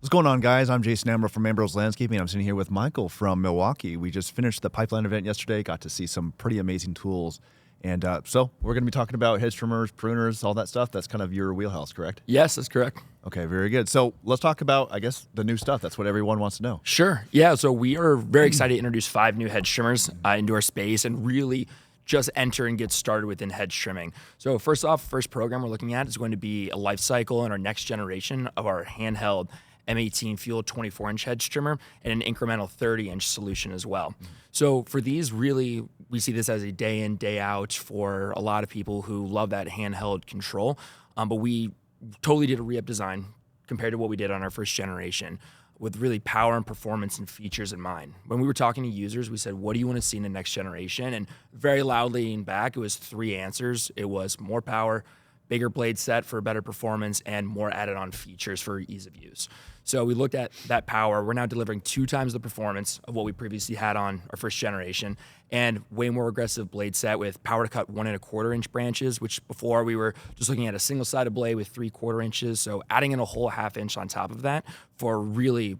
What's going on, guys? I'm Jason Ambro from Ambro's Landscaping. I'm sitting here with Michael from Milwaukee. We just finished the pipeline event yesterday, got to see some pretty amazing tools. And so we're going to be talking about hedge trimmers, pruners, all that stuff. That's kind of your wheelhouse, correct? Yes, that's correct. Okay, very good. So let's talk about, I guess, the new stuff. That's what everyone wants to know. Sure. Yeah, so we are very excited to introduce 5 new hedge trimmers into our space and really just enter and get started within hedge trimming. So first off, first program we're looking at is going to be a life cycle and our next generation of our handheld M18 FUEL 24-inch hedge trimmer and an incremental 30-inch solution as well. So for these, really, we see this as a day in, day out for a lot of people who love that handheld control. But we totally did a re-up design compared to what we did on our first generation with really power and performance and features in mind. When we were talking to users, we said, what do you want to see in the next generation? And very loudly in back, it was 3 answers. It was more power, bigger blade set for better performance, and more added on features for ease of use. So we looked at that power. We're now delivering 2 times the performance of what we previously had on our first generation, and way more aggressive blade set with power to cut 1 1/4 inch branches, which before we were just looking at a single-sided blade with 3/4 inches. So adding in a whole 1/2 inch on top of that for really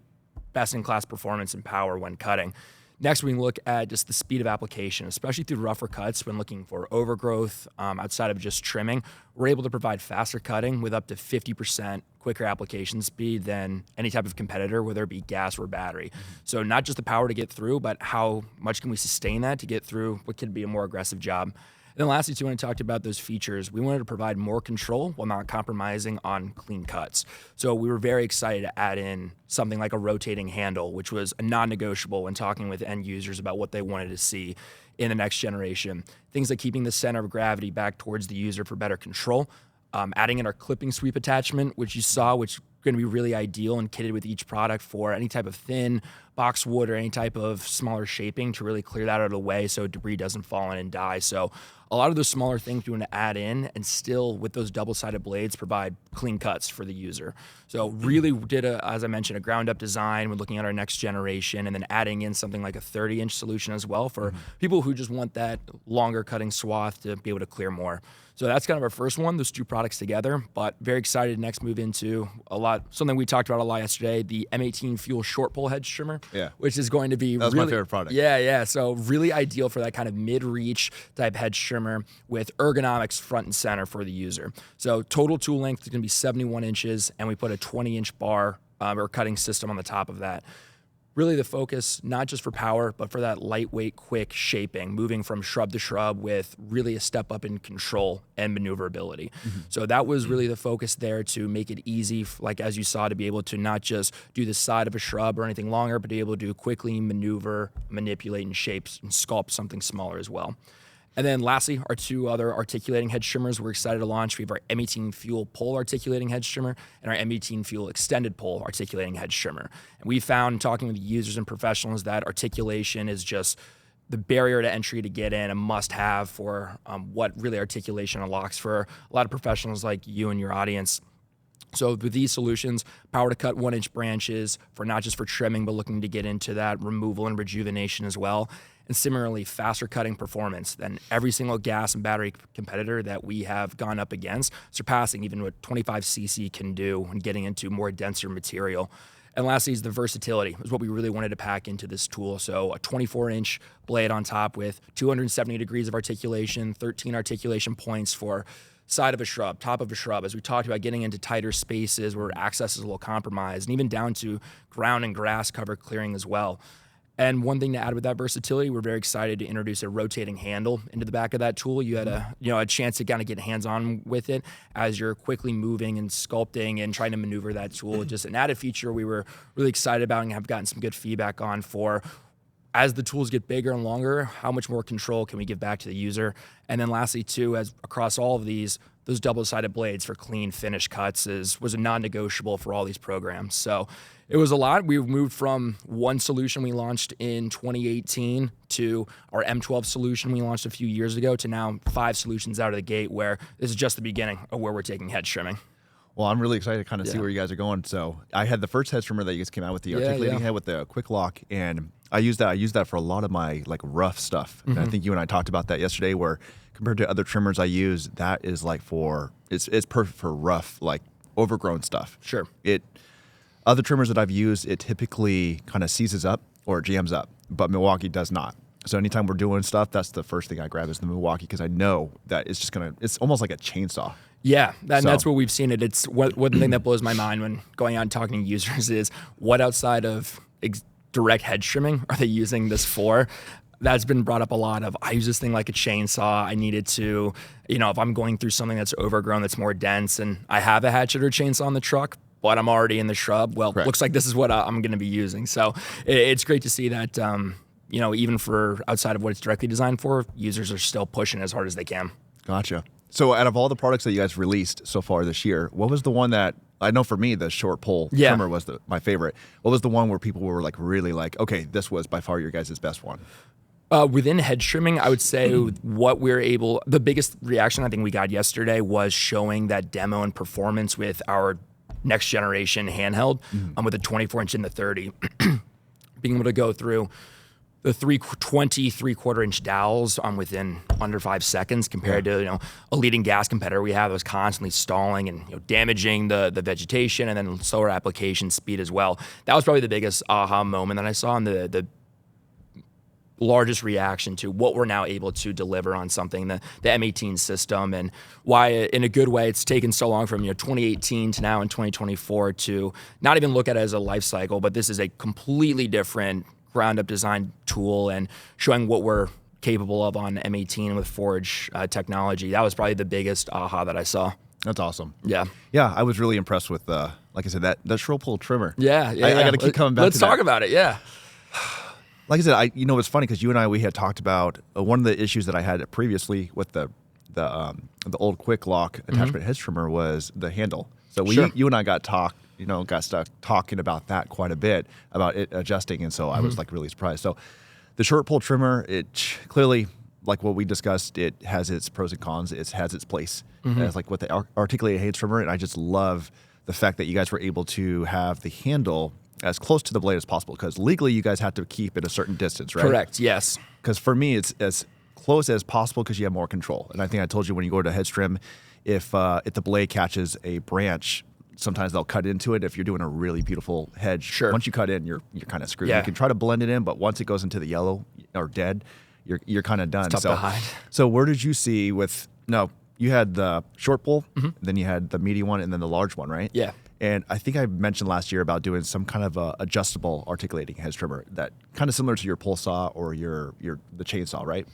best-in-class performance and power when cutting. Next, we can look at just the speed of application, especially through rougher cuts when looking for overgrowth outside of just trimming. We're able to provide faster cutting with up to 50% quicker application speed than any type of competitor, whether it be gas or battery. So not just the power to get through, but how much can we sustain that to get through what could be a more aggressive job. And then lastly, too, when I talked about those features, we wanted to provide more control while not compromising on clean cuts. So we were very excited to add in something like a rotating handle, which was a non-negotiable when talking with end users about what they wanted to see in the next generation. Things like keeping the center of gravity back towards the user for better control, adding in our clipping sweep attachment, which you saw, which is going to be really ideal and kitted with each product for any type of thin boxwood or any type of smaller shaping to really clear that out of the way so debris doesn't fall in and die. So a lot of those smaller things we want to add in and still with those double-sided blades provide clean cuts for the user. So really did, as I mentioned, a ground-up design. We're looking at our next generation and then adding in something like a 30-inch solution as well for people who just want that longer cutting swath to be able to clear more. So that's kind of our first one, those 2 products together, but very excited to next move into something we talked about a lot yesterday, the M18 FUEL short pole hedge trimmer, which is going to be That was my favorite product. Yeah. So really ideal for that kind of mid-reach type hedge trimmer with ergonomics front and center for the user. So total tool length is going to be 71 inches, and we put a 20-inch bar or cutting system on the top of that. Really the focus, not just for power, but for that lightweight, quick shaping, moving from shrub to shrub with really a step up in control and maneuverability. So that was really the focus there to make it easy, like as you saw, to be able to not just do the side of a shrub or anything longer, but to be able to quickly maneuver, manipulate, and shape and sculpt something smaller as well. And then lastly, our 2 other articulating hedge trimmers we're excited to launch. We have our M18 FUEL pole articulating hedge trimmer and our M18 FUEL extended pole articulating hedge trimmer. And we found, talking with users and professionals, that articulation is just the barrier to entry to get in, a must-have for what really articulation unlocks for a lot of professionals like you and your audience. So with these solutions, power to cut 1-inch branches for not just for trimming, but looking to get into that removal and rejuvenation as well. And similarly, faster cutting performance than every single gas and battery competitor that we have gone up against, surpassing even what 25cc can do when getting into more denser material. And lastly is the versatility, is what we really wanted to pack into this tool. So a 24-inch blade on top with 270 degrees of articulation, 13 articulation points for side of a shrub, top of a shrub, as we talked about getting into tighter spaces where access is a little compromised, and even down to ground and grass cover clearing as well. And one thing to add with that versatility, we're very excited to introduce a rotating handle into the back of that tool. You had a chance to kind of get hands-on with it as you're quickly moving and sculpting and trying to maneuver that tool. Just an added feature we were really excited about and have gotten some good feedback on for as the tools get bigger and longer, how much more control can we give back to the user? And then lastly, too, as across all of these, those double-sided blades for clean finish cuts was a non-negotiable for all these programs. So it was a lot. We've moved from one solution we launched in 2018 to our M12 solution we launched a few years ago to now 5 solutions out of the gate, where this is just the beginning of where we're taking hedge trimming. Well, I'm really excited to kind of see where you guys are going. So I had the first hedge trimmer that you guys came out with, the articulating head with the quick lock, and I use that for a lot of my like rough stuff. And I think you and I talked about that yesterday, where compared to other trimmers I use, that is like it's perfect for rough, like overgrown stuff. Sure. Other trimmers that I've used, it typically kind of seizes up or jams up, but Milwaukee does not. So anytime we're doing stuff, that's the first thing I grab is the Milwaukee because I know that it's just it's almost like a chainsaw. Yeah, that's what we've seen it. It's one thing that blows my mind when going out and talking to users is what outside of direct hedge trimming are they using this for? That's been brought up a lot of, I use this thing like a chainsaw. I need it to, if I'm going through something that's overgrown, that's more dense, and I have a hatchet or chainsaw in the truck, but I'm already in the shrub, well, looks like this is what I'm going to be using. So it's great to see that, even for outside of what it's directly designed for, users are still pushing as hard as they can. Gotcha. So out of all the products that you guys released so far this year, what was the one that, I know for me, the short pole trimmer was my favorite. What was the one where people were really okay, this was by far your guys' best one? Within hedge trimming, I would say the biggest reaction I think we got yesterday was showing that demo and performance with our next generation handheld with a 24-inch and the 30. Being able to go through the 320 3/4-inch dowels within under 5 seconds compared to a leading gas competitor we have that was constantly stalling and damaging the vegetation and then slower application speed as well. That was probably the biggest aha moment that I saw, and the largest reaction to what we're now able to deliver on something, the M18 system, and why in a good way it's taken so long from 2018 to now in 2024 to not even look at it as a life cycle, but this is a completely different ground up design tool and showing what we're capable of on M18 with Forge technology. That was probably the biggest aha that I saw. That's awesome. Yeah. Yeah, I was really impressed with, like I said, that shrill pull trimmer. Yeah. I got to keep coming back to that. Let's talk about it, yeah. Like I said, it's funny because you and I, we had talked about one of the issues that I had previously with the old quick lock attachment hedge trimmer was the handle. So you and I got stuck talking about that quite a bit, about it adjusting, and so I was really surprised. So the short pull trimmer, it clearly, like what we discussed, it has its pros and cons. It has its place. It's like with the articulated hedge trimmer, and I just love the fact that you guys were able to have the handle as close to the blade as possible, because legally you guys have to keep it a certain distance, right? Correct, yes. Because for me, it's as close as possible because you have more control. And I think I told you when you go to hedge trim, if the blade catches a branch, sometimes they'll cut into it. If you're doing a really beautiful hedge, once you cut in, you're kind of screwed. You can try to blend it in, but once it goes into the yellow or dead, you're kind of done. It's tough to hide. So where did you see you had the short pull, then you had the medium one, and then the large one, right? Yeah. And I think I mentioned last year about doing some kind of adjustable articulating hedge trimmer that kind of similar to your pull saw or the chainsaw, right?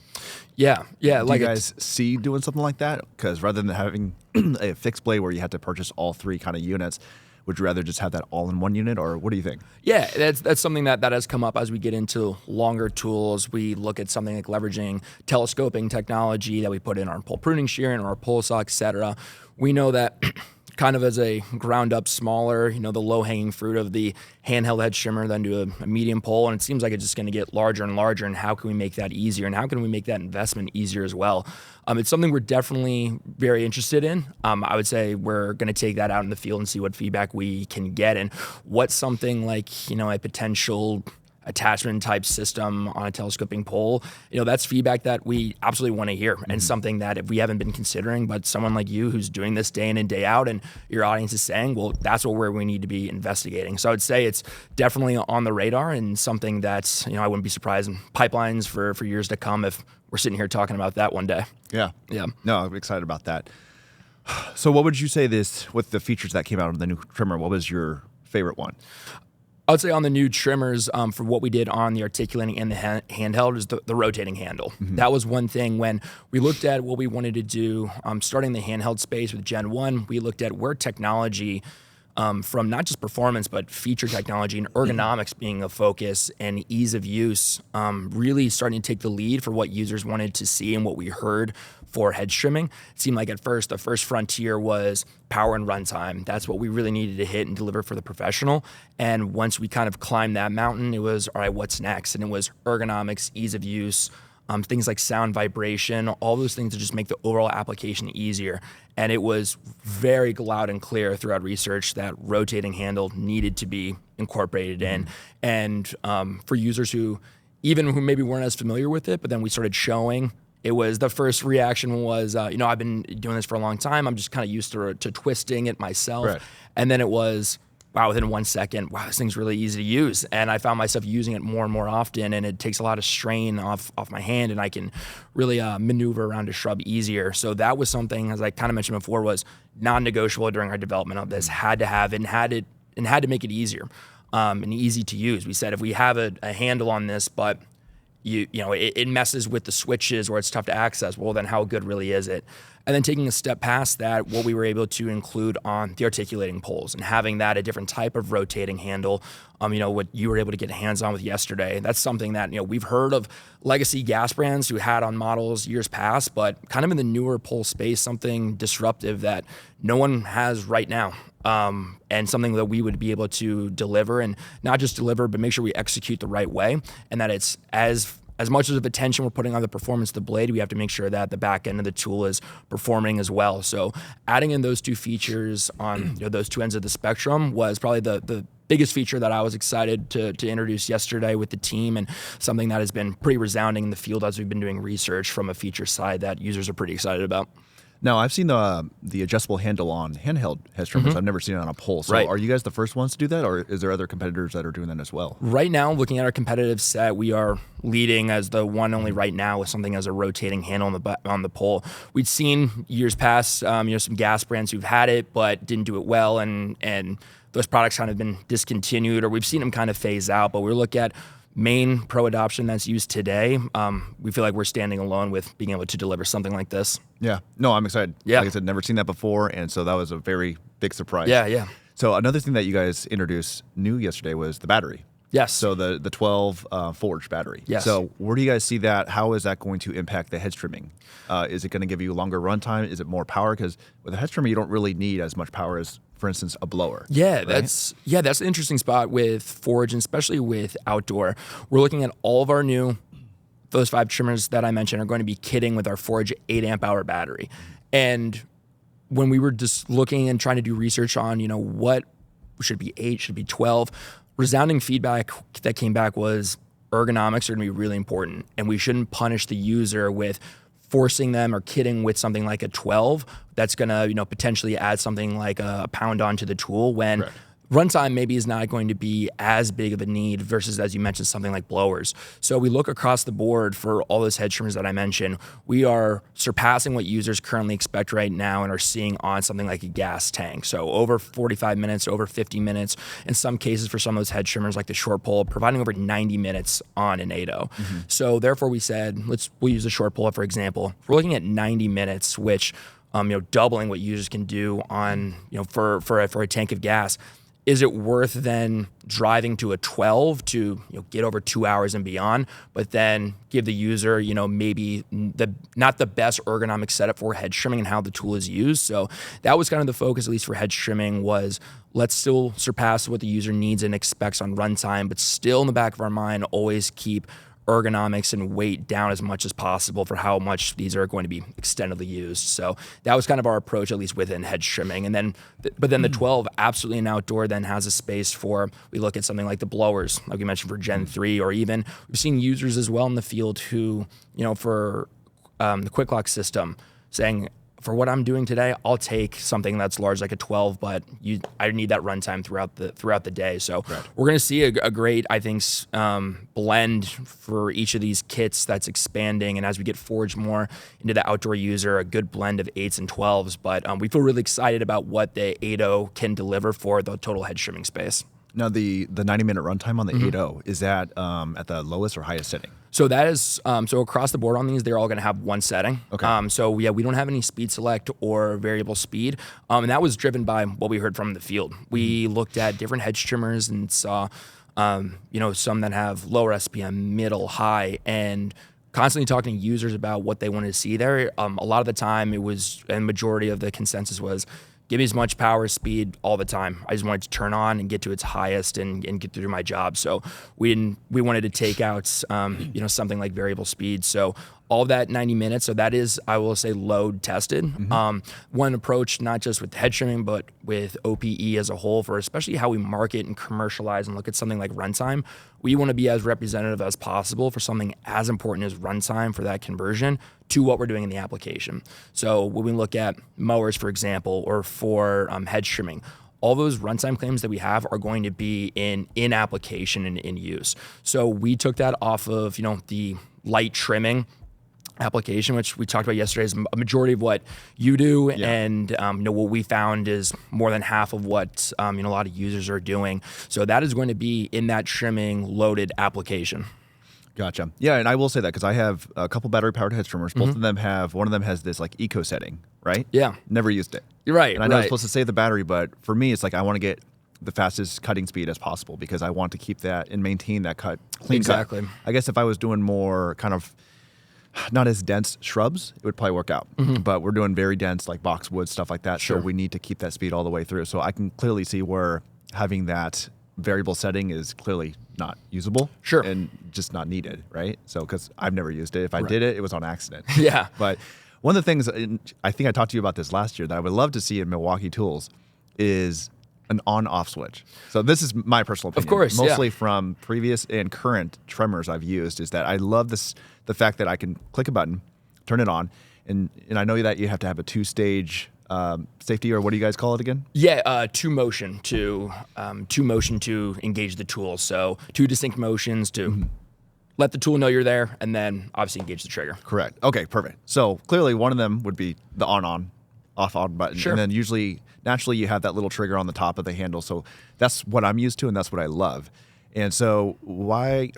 Yeah. Do you guys see doing something like that? Because rather than having a fixed blade where you have to purchase all three kind of units, would you rather just have that all in one unit, or what do you think? Yeah, that's something that has come up as we get into longer tools. We look at something like leveraging telescoping technology that we put in our pull pruning shear and our pull saw, et cetera. We know that kind of as a ground up smaller, the low hanging fruit of the handheld hedge trimmer, then do a medium pull, and it seems like it's just going to get larger and larger. And how can we make that easier? And how can we make that investment easier as well? It's something we're definitely very interested in. I would say we're going to take that out in the field and see what feedback we can get, and what something like a potential attachment type system on a telescoping pole, that's feedback that we absolutely want to hear, and something that if we haven't been considering, but someone like you who's doing this day in and day out, and your audience is saying, well, that's where we need to be investigating. So I would say it's definitely on the radar, and something that's, I wouldn't be surprised in pipelines for years to come if we're sitting here talking about that one day. Yeah. Yeah. No, I'm excited about that. So what would you say with the features that came out of the new trimmer, what was your favorite one? I would say on the new trimmers, for what we did on the articulating and the handheld, is the rotating handle. That was one thing when we looked at what we wanted to do, starting the handheld space with Gen 1, we looked at where technology, from not just performance, but feature technology and ergonomics being a focus, and ease of use, really starting to take the lead for what users wanted to see and what we heard for hedge trimming. It seemed like at first, the first frontier was power and runtime. That's what we really needed to hit and deliver for the professional. And once we kind of climbed that mountain, it was, all right, what's next? And it was ergonomics, ease of use, things like sound vibration, all those things to just make the overall application easier. And it was very loud and clear throughout research that rotating handle needed to be incorporated in. And for users who maybe weren't as familiar with it, but then we started showing, it was the first reaction was, I've been doing this for a long time. I'm just kind of used to twisting it myself. Right. And then it was, wow, within 1 second, wow, this thing's really easy to use. And I found myself using it more and more often, and it takes a lot of strain off my hand, and I can really maneuver around a shrub easier. So that was something, as I kind of mentioned before, was non-negotiable during our development of this. Had to have it and had to make it easier and easy to use. We said if we have a handle on this, but you know it messes with the switches or it's tough to access, well, then how good really is it? And then taking a step past that, what we were able to include on the articulating poles and having that a different type of rotating handle, what you were able to get hands on with yesterday. That's something that, we've heard of legacy gas brands who had on models years past, but kind of in the newer pole space, something disruptive that no one has right now. And something that we would be able to deliver, and not just deliver, but make sure we execute the right way, and that it's as much as of attention we're putting on the performance of the blade, we have to make sure that the back end of the tool is performing as well. So adding in those two features on those two ends of the spectrum was probably the biggest feature that I was excited to introduce yesterday with the team, and something that has been pretty resounding in the field as we've been doing research from a feature side that users are pretty excited about. Now, I've seen the adjustable handle on handheld hedge trimmers. I've never seen it on a pole. So are you guys the first ones to do that, or is there other competitors that are doing that as well? Right now, looking at our competitive set, we are leading as the one only right now with something as a rotating handle on the pole. We'd seen years past, some gas brands who've had it but didn't do it well, and those products kind of been discontinued, or we've seen them kind of phase out. But we look at main pro adoption that's used today, we feel like we're standing alone with being able to deliver something like this. Yeah. No, I'm excited. Yeah. Like I said, never seen that before, and so that was a very big surprise. Yeah. So another thing that you guys introduced new yesterday was the battery. Yes. So the 12 forge battery. Yes. So where do you guys see that? How is that going to impact the hedge trimming? Is it going to give you longer runtime? Is it more power? Because with a hedge trimmer, you don't really need as much power as, for instance, a blower. Yeah, right? that's an interesting spot with forge, and especially with outdoor. We're looking at all of our those 5 trimmers that I mentioned are going to be kitting with our forge 8 amp hour battery. And when we were just looking and trying to do research on, what should be 8, should be 12, resounding feedback that came back was ergonomics are going to be really important, and we shouldn't punish the user with forcing them or kitting with something like a 12 that's going to potentially add something like a pound onto the tool when runtime maybe is not going to be as big of a need versus, as you mentioned, something like blowers. So we look across the board for all those hedge trimmers that I mentioned. We are surpassing what users currently expect right now and are seeing on something like a gas tank. So over 45 minutes, over 50 minutes, in some cases for some of those hedge trimmers like the short pole, providing over 90 minutes on an 8.0. So therefore we said, we'll use the short pole for example. We're looking at 90 minutes, which doubling what users can do on for a tank of gas. Is it worth then driving to a 12 to get over 2 hours and beyond, but then give the user maybe not the best ergonomic setup for hedge trimming and how the tool is used? So that was kind of the focus, at least for hedge trimming, was let's still surpass what the user needs and expects on runtime, but still in the back of our mind always keep ergonomics and weight down as much as possible for how much these are going to be extendedly used. So that was kind of our approach, at least within hedge trimming. And then, but then the 12 absolutely in outdoor then has a space for, we look at something like the blowers, like we mentioned for Gen 3, or even we've seen users as well in the field who, for the quick lock system saying, for what I'm doing today, I'll take something that's large like a 12, but I need that runtime throughout the day. So we're going to see a great, I think, blend for each of these kits that's expanding. And as we get forged more into the outdoor user, a good blend of 8s and 12s. But we feel really excited about what the 8.0 can deliver for the total hedge trimming space. Now, the 90-minute runtime on the 8.0, is that at the lowest or highest setting? So that is, so across the board on these, they're all going to have one setting. Okay. So yeah, we don't have any speed select or variable speed. And that was driven by what we heard from the field. We looked at different hedge trimmers and saw, some that have lower SPM, middle, high, and constantly talking to users about what they wanted to see there. A lot of the time it was, and majority of the consensus was, give me as much power, speed all the time. I just wanted to turn on and get to its highest and get through my job. So we wanted to take out, something like variable speed. So all of that 90 minutes. So that is, I will say, load tested. One approach, not just with hedge trimming, but with OPE as a whole, for especially how we market and commercialize and look at something like runtime. We want to be as representative as possible for something as important as runtime for that conversion to what we're doing in the application. So when we look at mowers, for example, or for hedge trimming, all those runtime claims that we have are going to be in application and in use. So we took that off of, the light trimming application, which we talked about yesterday, is a majority of what you do. Yeah. And, what we found is more than half of what, a lot of users are doing. So that is going to be in that trimming loaded application. Gotcha. Yeah, and I will say that because I have a couple battery-powered hedge trimmers. Both of them one of them has this like eco setting, right? Yeah. Never used it. You're right. And I know it's supposed to save the battery, but for me, it's like I want to get the fastest cutting speed as possible because I want to keep that and maintain that clean exactly. cut. I guess if I was doing more kind of not as dense shrubs, it would probably work out. But we're doing very dense like boxwood, stuff like that. Sure. So we need to keep that speed all the way through. So I can clearly see where having that variable setting is clearly not usable. Sure. And just not needed, right? So because I've never used it. If I did it, it was on accident. Yeah. But one of the things, I think I talked to you about this last year, that I would love to see in Milwaukee Tools is an on-off switch. So this is my personal opinion. Of course, mostly from previous and current trimmers I've used, is that I love the fact that I can click a button, turn it on, and I know that you have to have a two-stage safety, or what do you guys call it again? Yeah, two motion to engage the tool. So two distinct motions to let the tool know you're there, and then obviously engage the trigger. Correct. Okay, perfect. So clearly one of them would be the on, off-on button. Sure. And then naturally you have that little trigger on the top of the handle. So that's what I'm used to, and that's what I love. And so what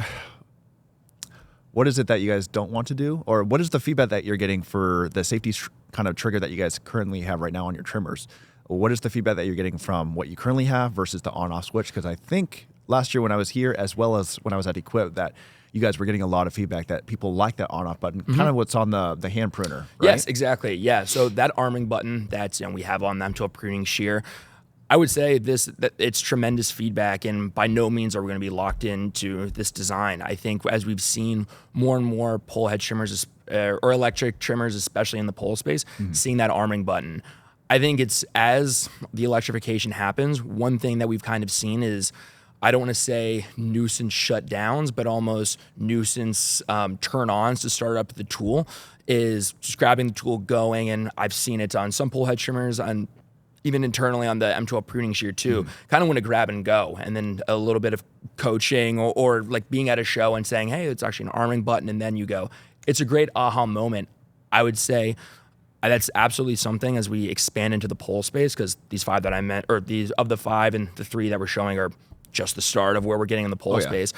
is it that you guys don't want to do? Or what is the feedback that you're getting for the safety kind of trigger that you guys currently have right now on your trimmers? What is the feedback that you're getting from what you currently have versus the on-off switch? Because I think last year when I was here, as well as when I was at Equip, that you guys were getting a lot of feedback that people like that on-off button, kind of what's on the hand pruner, right? Yes, exactly. Yeah, so that arming button that we have on them to a pruning shear, I would say that it's tremendous feedback, and by no means are we going to be locked into this design. I think as we've seen more and more pole head trimmers or electric trimmers, especially in the pole space, seeing that arming button, I think it's as the electrification happens, one thing that we've kind of seen is, I don't want to say nuisance shutdowns, but almost nuisance turn-ons to start up the tool, is just grabbing the tool going, and I've seen it on some pole head trimmers, on even internally on the M12 pruning shear too, kind of want to grab and go, and then a little bit of coaching or like being at a show and saying, hey, it's actually an arming button, and then you go. It's a great aha moment. I would say that's absolutely something as we expand into the pole space, because these five that I meant, or these of the five and the three that we're showing are just the start of where we're getting in the pole space.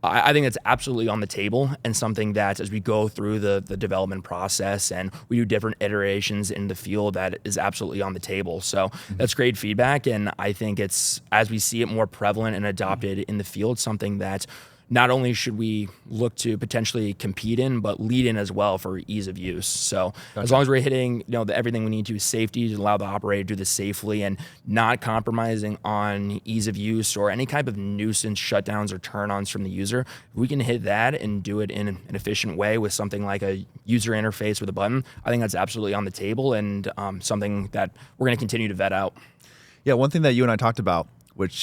I think it's absolutely on the table, and something that as we go through the development process and we do different iterations in the field, that is absolutely on the table. So that's great feedback, and I think it's, as we see it more prevalent and adopted in the field, something that not only should we look to potentially compete in, but lead in as well for ease of use. So as long as we're hitting everything we need to, safety, to allow the operator to do this safely and not compromising on ease of use or any type of nuisance shutdowns or turn-ons from the user, if we can hit that and do it in an efficient way with something like a user interface with a button, I think that's absolutely on the table, and something that we're going to continue to vet out. Yeah, one thing that you and I talked about,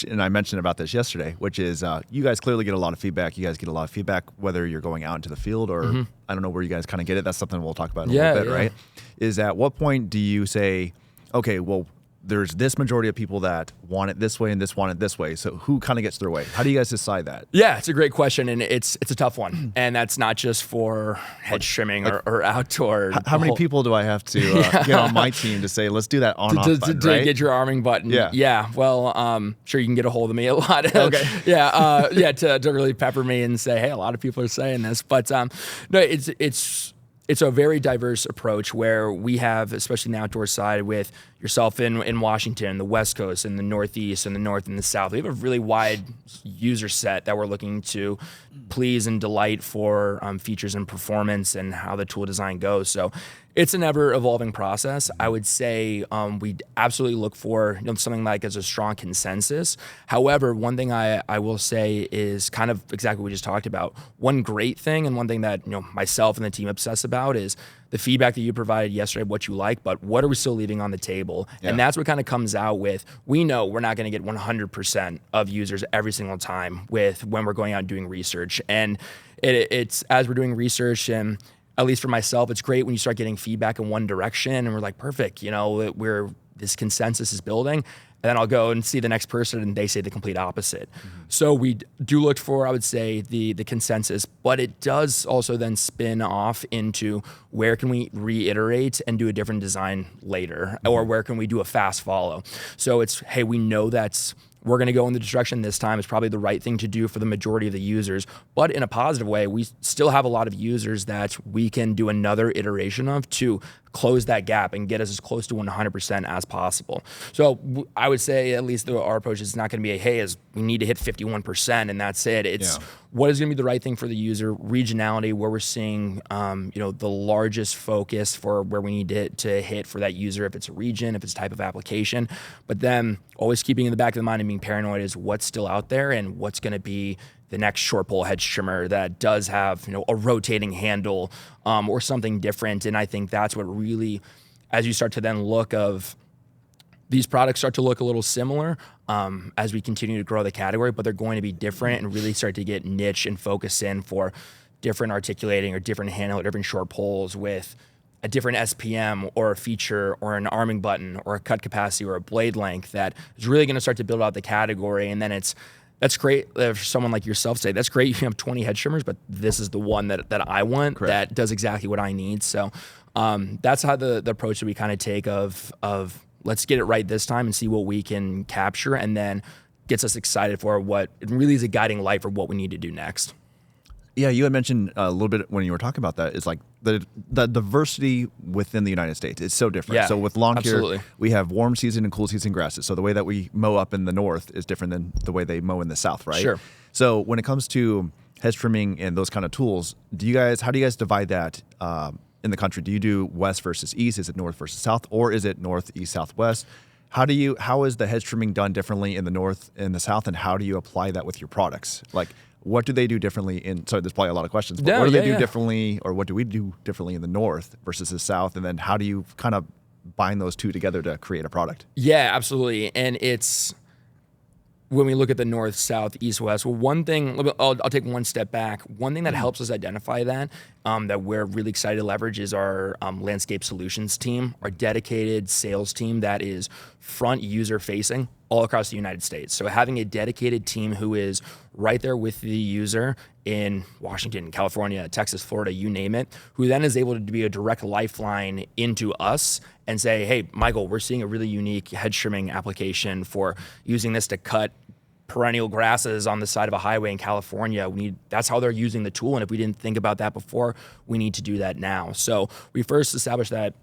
and I mentioned about this yesterday, which is you guys clearly get a lot of feedback. You guys get a lot of feedback whether you're going out into the field or I don't know where you guys kind of get it. That's something we'll talk about in a little bit, right? Is at what point do you say, okay, well, there's this majority of people that want it this way and this want it this way. So who kind of gets their way? How do you guys decide that? Yeah, it's a great question, and it's a tough one. And that's not just for hedge trimming or outdoor. How many people do I have to get on my team to say, let's do that on-off button, to right? get your arming button? Yeah. Well, sure, you can get a hold of me a lot. Okay. To really pepper me and say, hey, a lot of people are saying this. But no, it's a very diverse approach where we have, especially in the outdoor side, with yourself in Washington, the West Coast, and the Northeast, and the North, and the South. We have a really wide user set that we're looking to please and delight for features and performance and how the tool design goes. So it's an ever-evolving process. I would say we absolutely look for something like as a strong consensus. However, one thing I will say is kind of exactly what we just talked about. One great thing, and one thing that myself and the team obsess about, is the feedback that you provided yesterday, what you like, but what are we still leaving on the table? Yeah. And that's what kind of comes out with, we know we're not going to get 100% of users every single time when we're going out and doing research. And it's as we're doing research, and at least for myself, it's great when you start getting feedback in one direction and we're like, perfect, this consensus is building. then I'll go and see the next person and they say the complete opposite. So we do look for, I would say, the consensus, but it does also then spin off into where can we reiterate and do a different design later, or where can we do a fast follow. So it's, hey, we know that's we're going to go in the direction this time. It's probably the right thing to do for the majority of the users. But in a positive way, we still have a lot of users that we can do another iteration of to close that gap and get us as close to 100% as possible. So I would say at least our approach is not going to be we need to hit 51% and that's it. It's what is going to be the right thing for the user, regionality, where we're seeing the largest focus for where we need to hit for that user, if it's a region, if it's a type of application. But then always keeping in the back of the mind and being paranoid is what's still out there and what's going to be the next short pole hedge trimmer that does have a rotating handle or something different. And I think that's what really, as you start to then look of these products start to look a little similar as we continue to grow the category, but they're going to be different and really start to get niche and focus in for different articulating or different handle or different short poles with a different SPM or a feature or an arming button or a cut capacity or a blade length that is really going to start to build out the category. And then that's great if someone like yourself say, that's great, you have 20 hedge trimmers, but this is the one that I want. Correct. That does exactly what I need. So that's how the approach that we kind of take of let's get it right this time and see what we can capture, and then gets us excited for what it really is a guiding light for what we need to do next. Yeah, you had mentioned a little bit when you were talking about that. It's like the diversity within the United States is so different. Yeah, so with lawn absolutely. care, we have warm season and cool season grasses. So the way that we mow up in the north is different than the way they mow in the south, right? Sure. So when it comes to hedge trimming and those kind of tools, how do you guys divide that in the country? Do you do west versus east? Is it north versus south, or is it north, east, southwest? How is the hedge trimming done differently in the north and the south, and how do you apply that with your products? Like, what do they do differently sorry, there's probably a lot of questions, but what do they do differently, or what do we do differently in the north versus the south? And then how do you kind of bind those two together to create a product? Yeah, absolutely. And it's, when we look at the north, south, east, west, well, one thing, I'll take one step back. One thing that helps us identify that we're really excited to leverage is our landscape solutions team, our dedicated sales team that is front user facing all across the United States. So having a dedicated team who is right there with the user in Washington, California, Texas, Florida, you name it, who then is able to be a direct lifeline into us and say, hey, Michael, we're seeing a really unique hedge trimming application for using this to cut perennial grasses on the side of a highway in California. That's how they're using the tool. And if we didn't think about that before, we need to do that now. So we first established that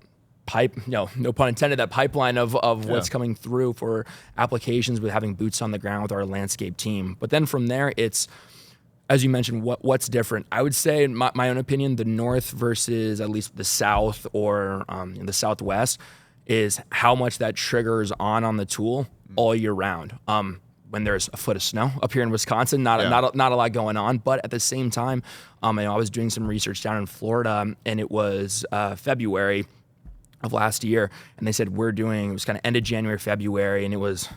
no pun intended, that pipeline of what's coming through for applications with having boots on the ground with our landscape team. But then from there, it's, as you mentioned, what's different. I would say, in my own opinion, the north versus at least the south or in the southwest is how much that triggers on the tool all year round. When there's a foot of snow up here in Wisconsin, not a lot going on. But at the same time, I was doing some research down in Florida, and it was February of last year, and they said it was kind of end of January, February, and it was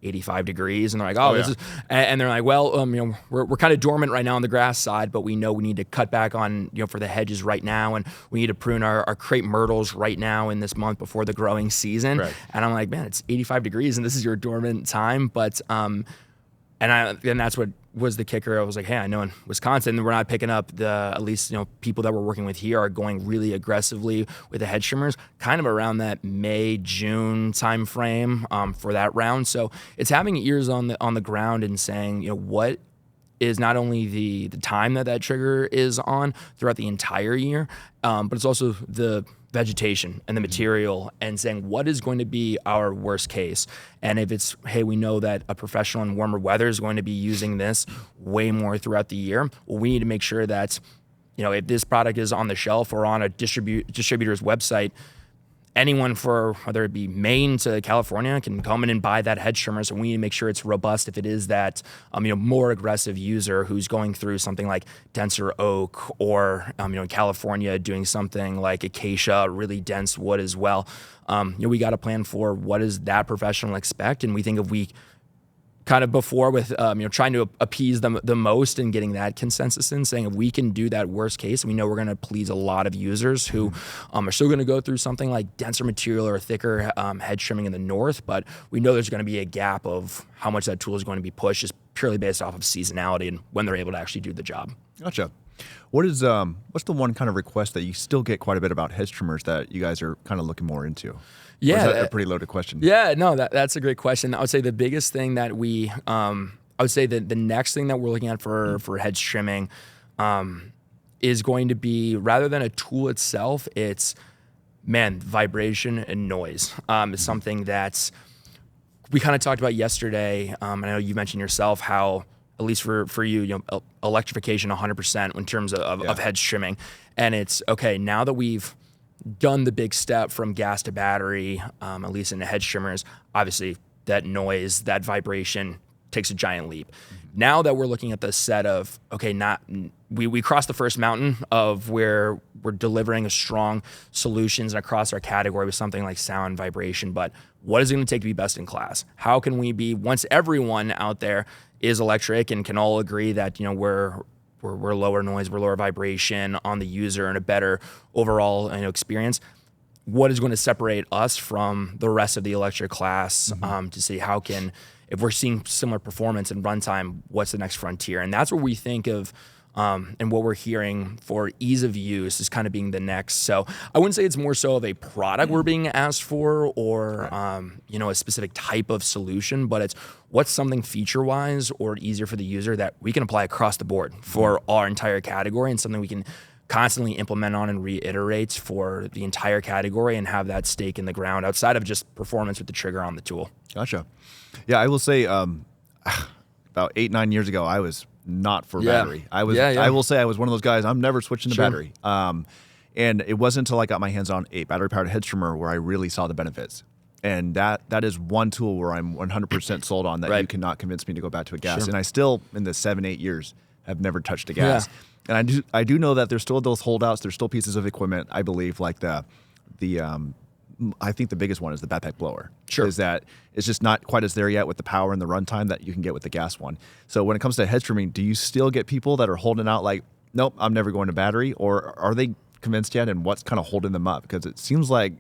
85 degrees, and they're like, this is, and they're like, well, we're kind of dormant right now on the grass side, but we know we need to cut back on, for the hedges right now, and we need to prune our crepe myrtles right now in this month before the growing season. Right. And I'm like, man, it's 85 degrees, and this is your dormant time, but and that's what was the kicker. I was like, hey, I know in Wisconsin we're not picking up at least people that we're working with here are going really aggressively with the hedge trimmers, kind of around that May, June time frame for that round. So it's having ears on the ground and saying, what is not only the time that trigger is on throughout the entire year, but it's also the vegetation and the material, and saying what is going to be our worst case. And if it's, hey, we know that a professional in warmer weather is going to be using this way more throughout the year, well, we need to make sure that, if this product is on the shelf or on a distributor's website, anyone for whether it be Maine to California can come in and buy that hedge trimmer. So we need to make sure it's robust if it is that more aggressive user who's going through something like denser oak, or in California doing something like acacia, really dense wood as well. We got to plan for what does that professional expect, and we think if we kind of before with trying to appease them the most and getting that consensus in, saying if we can do that worst case, and we know we're going to please a lot of users who are still going to go through something like denser material or thicker hedge trimming in the north, but we know there's going to be a gap of how much that tool is going to be pushed just purely based off of seasonality and when they're able to actually do the job. Gotcha. What's the one kind of request that you still get quite a bit about hedge trimmers that you guys are kind of looking more into? Yeah, or is that a pretty loaded question? Yeah, no, that's a great question. I would say the biggest thing that I would say that the next thing that we're looking at for hedge trimming is going to be, rather than a tool itself, it's vibration and noise. It's something that's we kind of talked about yesterday. I know you mentioned yourself how, at least for you, electrification 100% in terms of hedge trimming, and it's okay now that we've done the big step from gas to battery, at least in the hedge trimmers. Obviously, that noise, that vibration takes a giant leap. Now that we're looking at the set of, we crossed the first mountain of where we're delivering a strong solutions across our category with something like sound vibration, but what is it going to take to be best in class? How can we be, once everyone out there is electric and can all agree that, we're lower noise, we're lower vibration on the user and a better overall experience, what is going to separate us from the rest of the electric class to see if we're seeing similar performance and runtime, what's the next frontier? And that's what we think of and what we're hearing for ease of use is kind of being the next. So I wouldn't say it's more so of a product we're being asked for or, a specific type of solution, but it's what's something feature-wise or easier for the user that we can apply across the board for our entire category and something we can constantly implement on and reiterate for the entire category and have that stake in the ground outside of just performance with the trigger on the tool. Gotcha. Yeah, I will say about 8-9 years ago, I was not for battery. I will say I was one of those guys, I'm never switching to battery. And it wasn't until I got my hands on a battery-powered hedge trimmer where I really saw the benefits. And that is one tool where I'm 100% sold on that you cannot convince me to go back to a gas. And I still, in the 7-8 years, have never touched a gas. Yeah. And I do know that there's still those holdouts. There's still pieces of equipment, I believe, like I think the biggest one is the backpack blower. Sure. Is that it's just not quite as there yet with the power and the runtime that you can get with the gas one. So when it comes to hedge trimming, do you still get people that are holding out like, nope, I'm never going to battery? Or are they convinced yet, and what's kind of holding them up? Because it seems like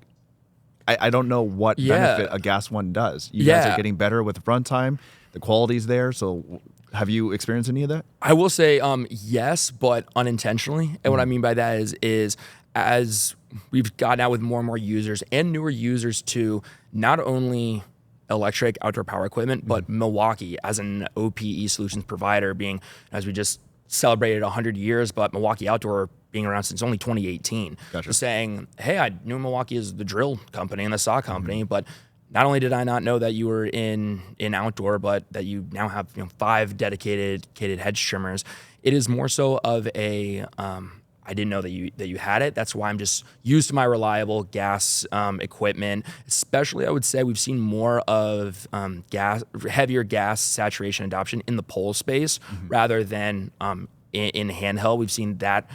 I don't know what benefit a gas one does. You guys are getting better with runtime. The quality's there. So have you experienced any of that? I will say yes, but unintentionally. And what I mean by that is as we've gotten out with more and more users and newer users to not only electric outdoor power equipment, but Milwaukee as an OPE solutions provider being, as we just celebrated 100 years, but Milwaukee Outdoor being around since only 2018. Gotcha. Just saying, hey, I knew Milwaukee is the drill company and the saw company, but not only did I not know that you were in outdoor, but that you now have 5 dedicated hedge trimmers. It is more so of a I didn't know that you had it. That's why I'm just used to my reliable gas equipment. Especially, I would say we've seen more of heavier gas saturation adoption in the pole space rather than in handheld. We've seen that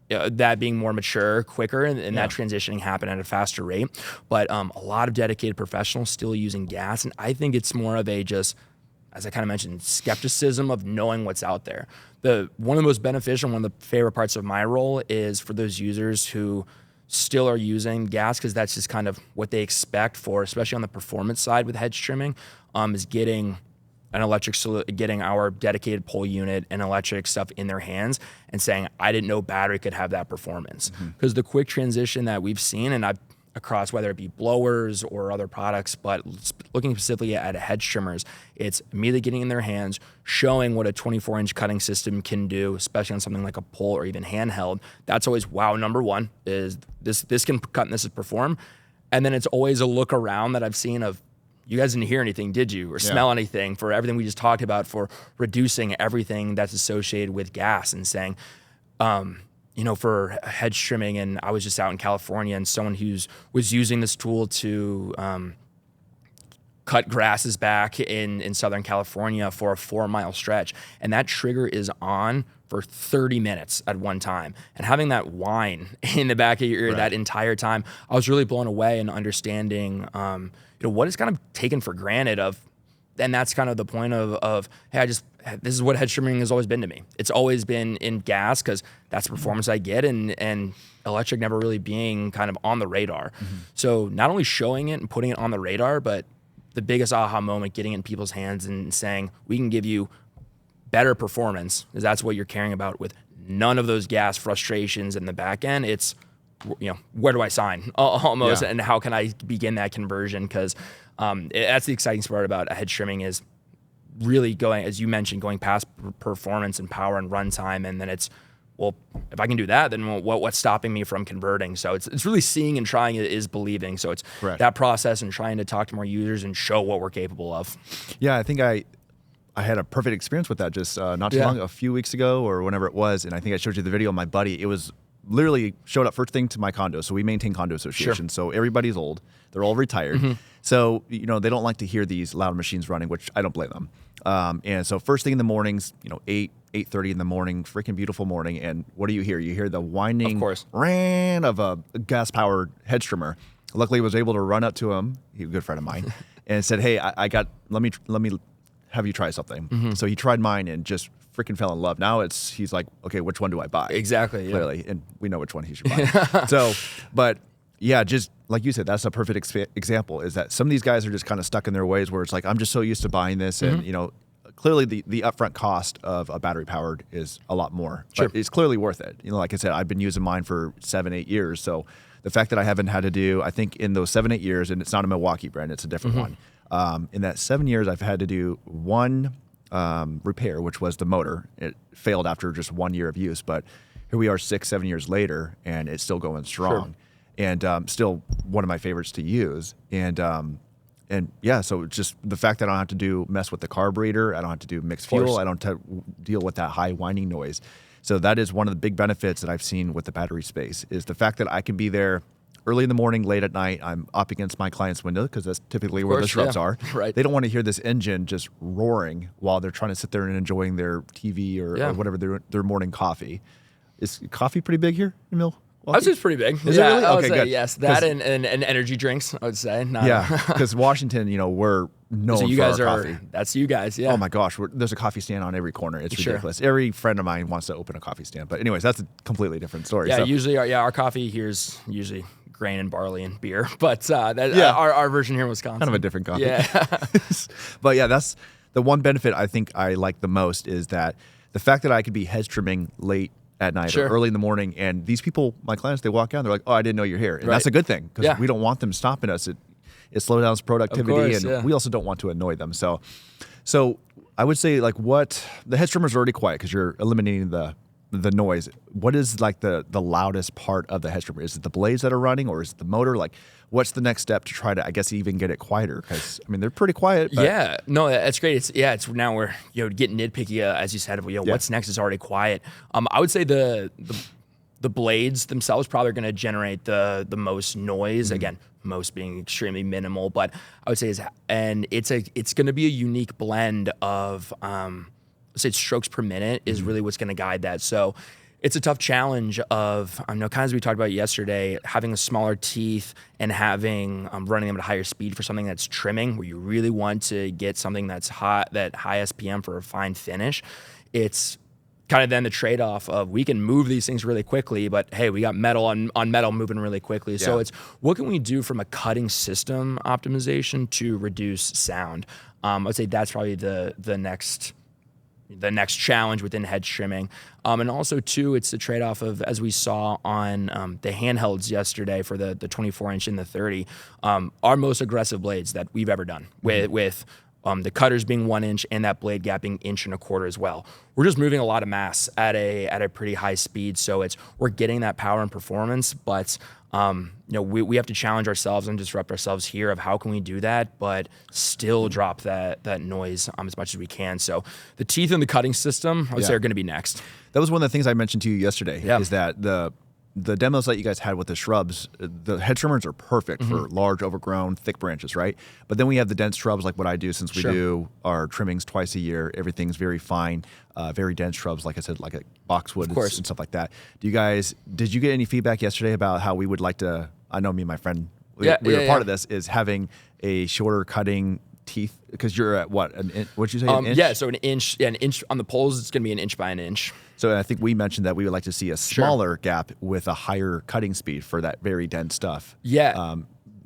that being more mature, quicker, and that transitioning happen at a faster rate. But a lot of dedicated professionals still using gas, and I think it's more of a just, as I kind of mentioned, skepticism of knowing what's out there. One of the most beneficial, one of the favorite parts of my role is for those users who still are using gas, because that's just kind of what they expect for, especially on the performance side with hedge trimming, is getting an electric, getting our dedicated pole unit and electric stuff in their hands and saying, I didn't know battery could have that performance. Because the quick transition that we've seen, and I've across whether it be blowers or other products, but looking specifically at hedge trimmers, it's immediately getting in their hands, showing what a 24-inch cutting system can do, especially on something like a pole or even handheld. That's always, wow, number one, is this can cut and this is perform. And then it's always a look around that I've seen of, you guys didn't hear anything, did you? Or smell anything for everything we just talked about for reducing everything that's associated with gas and saying, for hedge trimming, and I was just out in California, and someone was using this tool to cut grasses back in Southern California for a 4-mile stretch, and that trigger is on for 30 minutes at one time. And having that whine in the back of your ear that entire time, I was really blown away and understanding what is kind of taken for granted of that's kind of the point of hey, this is what hedge trimming has always been to me. It's always been in gas because that's the performance I get, and electric never really being kind of on the radar. So not only showing it and putting it on the radar, but the biggest aha moment, getting it in people's hands and saying, we can give you better performance, because that's what you're caring about, with none of those gas frustrations in the back end. It's, where do I sign almost, and how can I begin that conversion? Because that's the exciting part about hedge trimming, is really going, as you mentioned, going past performance and power and runtime, and then it's, well, if I can do that, then what's stopping me from converting? So it's really seeing and trying is believing. So it's that process and trying to talk to more users and show what we're capable of. Yeah, I think I had a perfect experience with that just not too long, a few weeks ago or whenever it was, and I think I showed you the video of my buddy. It was literally showed up first thing to my condo. So we maintain condo association. So everybody's old. They're all retired. So, they don't like to hear these loud machines running, which I don't blame them. And so first thing in the mornings, 8:30 in the morning, freaking beautiful morning. And what do you hear? You hear the whining ran of a gas-powered hedge trimmer. Luckily, I was able to run up to him, he's a good friend of mine, and said, hey, I got, let me have you try something. So he tried mine and just freaking fell in love. Now he's like, okay, which one do I buy? Exactly. Clearly. And we know which one he should buy. But yeah, just like you said, that's a perfect example, is that some of these guys are just kind of stuck in their ways where it's like, I'm just so used to buying this. And, clearly the upfront cost of a battery powered is a lot more, but it's clearly worth it. Like I said, I've been using mine for 7-8 years. So the fact that I haven't had to do, I think in those 7-8 years, and it's not a Milwaukee brand, it's a different one. In that 7 years, I've had to do one repair, which was the motor. It failed after just 1 year of use, but here we are 6-7 years later, and it's still going strong, and still one of my favorites to use. And yeah, so just the fact that I don't have to mess with the carburetor, I don't have to do mixed fuel, I don't have to deal with that high whining noise. So that is one of the big benefits that I've seen with the battery space, is the fact that I can be there early in the morning, late at night. I'm up against my client's window because that's typically where the shrubs are. They don't want to hear this engine just roaring while they're trying to sit there and enjoying their TV or whatever, their morning coffee. Is coffee pretty big here in Milwaukee? I would say it's pretty big. Is it really? I would say good. Yes, that and energy drinks, I would say. Because Washington, we're known so you for guys our coffee. That's you guys, yeah. Oh my gosh, there's a coffee stand on every corner. It's ridiculous. Every friend of mine wants to open a coffee stand. But anyways, that's a completely different story. Yeah, usually our coffee here is usually grain and barley and beer. But our version here in Wisconsin. Kind of a different coffee. Yeah. But yeah, that's the one benefit I think I like the most, is that the fact that I could be hedge trimming late at night or early in the morning, and these people, my clients, they walk out and they're like, oh, I didn't know you're here. And that's a good thing, because we don't want them stopping us. It slows down productivity, and we also don't want to annoy them. So I would say, like, what the hedge trimmers are already quiet because you're eliminating the noise. What is like the loudest part of the hedge trimmer? Is it the blades that are running, or is it the motor? Like, what's the next step to try to, I guess, even get it quieter? Because I mean, they're pretty quiet. But yeah, no, that's great. It's now we're getting nitpicky, as you said. What's next is already quiet. I would say the blades themselves probably are going to generate the most noise. Again, most being extremely minimal, but I would say it's going to be a unique blend of say strokes per minute is really what's going to guide that. So it's a tough challenge of, kind of as we talked about yesterday, having a smaller teeth and having running them at a higher speed for something that's trimming, where you really want to get something that's hot, that high SPM for a fine finish. It's kind of then the trade-off of, we can move these things really quickly, but hey, we got metal on metal moving really quickly. So it's, what can we do from a cutting system optimization to reduce sound? I would say that's probably the next challenge within hedge trimming. And also too, it's the trade-off of, as we saw on the handhelds yesterday for the 24-inch and the 30, our most aggressive blades that we've ever done, with the cutters being 1 inch and that blade gap being 1.25 inches as well. We're just moving a lot of mass at a pretty high speed. So we're getting that power and performance, but we have to challenge ourselves and disrupt ourselves here of how can we do that, but still drop that noise as much as we can. So the teeth in the cutting system, I would say, are going to be next. That was one of the things I mentioned to you yesterday, is that the demos that you guys had with the shrubs, the hedge trimmers are perfect for large, overgrown, thick branches, right? But then we have the dense shrubs, like what I do, since we do our trimmings twice a year. Everything's very fine, very dense shrubs, like I said, like a boxwood and stuff like that. Did you get any feedback yesterday about how we would like to, I know me and my friend, we were part of this, is having a shorter cutting teeth? Because you're at what? What'd you say? An inch? Yeah, so an inch on the poles. It's going to be an inch by an inch. So I think we mentioned that we would like to see a smaller gap with a higher cutting speed for that very dense stuff. Yeah.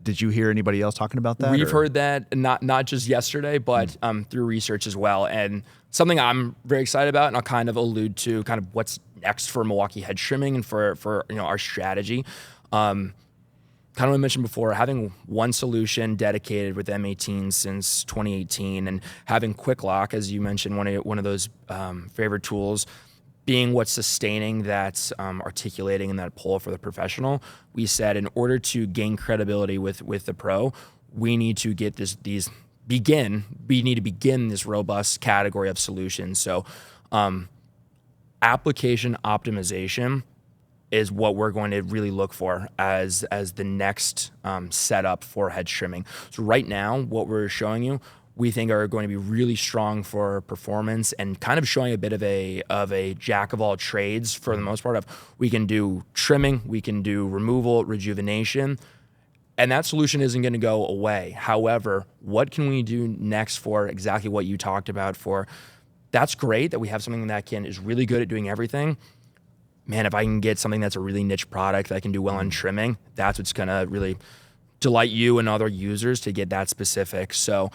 Did you hear anybody else talking about that? We've heard that not just yesterday, but through research as well. And something I'm very excited about, and I'll kind of allude to kind of what's next for Milwaukee hedge trimming and for our strategy. Kind of what I mentioned before, having one solution dedicated with M18 since 2018, and having Quick Lock, as you mentioned, one of those favorite tools, being what's sustaining that articulating in that pull for the professional. We said in order to gain credibility with the pro, we need to get we need to begin this robust category of solutions. So application optimization is what we're going to really look for as the next setup for hedge trimming. So right now, what we're showing you, we think are going to be really strong for performance and kind of showing a bit of a jack of all trades for the most part. We can do trimming, we can do removal, rejuvenation, and that solution isn't going to go away. However, what can we do next for exactly what you talked about? That's great that we have something that is really good at doing everything. Man, if I can get something that's a really niche product that can do well on trimming, that's what's going to really delight you and other users to get that specific. So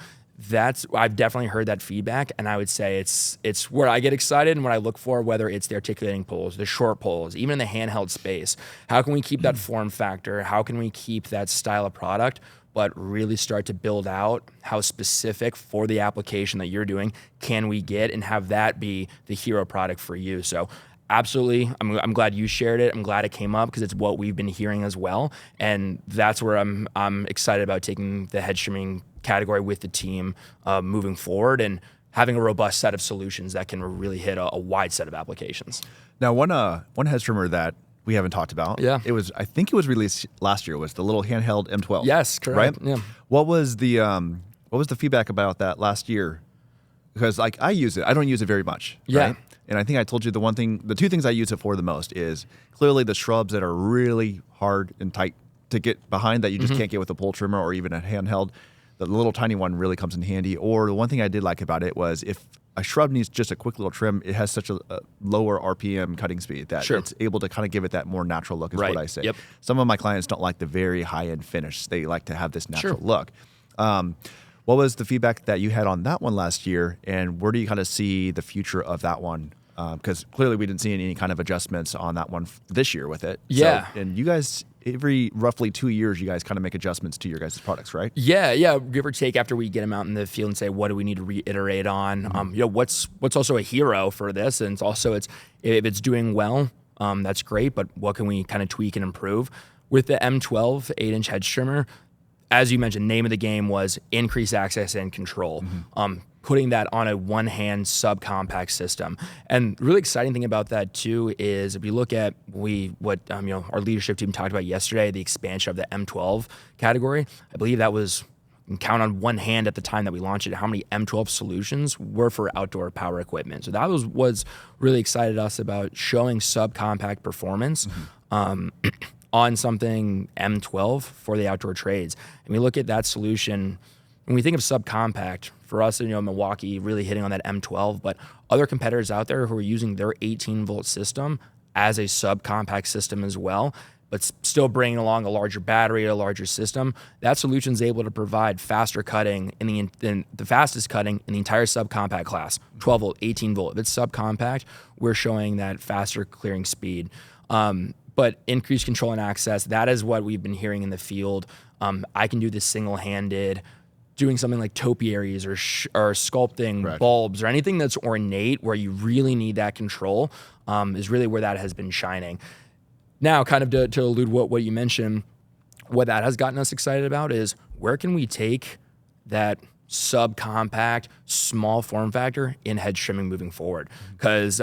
I've definitely heard that feedback, and I would say it's where I get excited and what I look for, whether it's the articulating poles, the short poles, even in the handheld space. How can we keep that form factor? How can we keep that style of product, but really start to build out how specific for the application that you're doing can we get and have that be the hero product for you? So absolutely, I'm glad you shared it. I'm glad it came up because it's what we've been hearing as well, and that's where I'm excited about taking the hedge trimming category with the team moving forward and having a robust set of solutions that can really hit a wide set of applications. Now, one hedge trimmer that we haven't talked about, I think it was released last year, was the little handheld M12. Yes, correct. Right? Yeah. What was the feedback about that last year? Because I use it, I don't use it very much. Yeah. Right? And I think I told you the two things I use it for the most is clearly the shrubs that are really hard and tight to get behind that you just can't get with a pole trimmer or even a handheld. The little tiny one really comes in handy. Or the one thing I did like about it was if a shrub needs just a quick little trim, it has such a lower RPM cutting speed that it's able to kind of give it that more natural look is what I say. Yep. Some of my clients don't like the very high-end finish. They like to have this natural look. What was the feedback that you had on that one last year, and where do you kind of see the future of that one? Because clearly we didn't see any kind of adjustments on that one this year with it. Yeah. So, and you guys, every roughly 2 years, you guys kind of make adjustments to your guys' products, right? Yeah. Give or take after we get them out in the field and say, what do we need to reiterate on? What's also a hero for this? And it's also, if it's doing well, that's great, but what can we kind of tweak and improve? With the M12 8-inch hedge trimmer, as you mentioned, name of the game was increase access and control. Putting that on a one-hand subcompact system. And really exciting thing about that too is if you look at what our leadership team talked about yesterday, the expansion of the M12 category. I believe that was, you can count on one hand at the time that we launched it, how many M12 solutions were for outdoor power equipment. So that was really excited us about showing subcompact performance on something M12 for the outdoor trades. And we look at that solution, when we think of subcompact, for us, Milwaukee really hitting on that M12, but other competitors out there who are using their 18-volt system as a subcompact system as well, but still bringing along a larger battery, a larger system, that solution is able to provide faster cutting in the fastest cutting in the entire subcompact class, 12-volt, 18-volt. If it's subcompact, we're showing that faster clearing speed. But increased control and access, that is what we've been hearing in the field. I can do this single-handed, doing something like topiaries or sculpting bulbs or anything that's ornate where you really need that control is really where that has been shining. Now, kind of to allude what you mentioned, what that has gotten us excited about is where can we take that subcompact, small form factor in hedge trimming moving forward? Because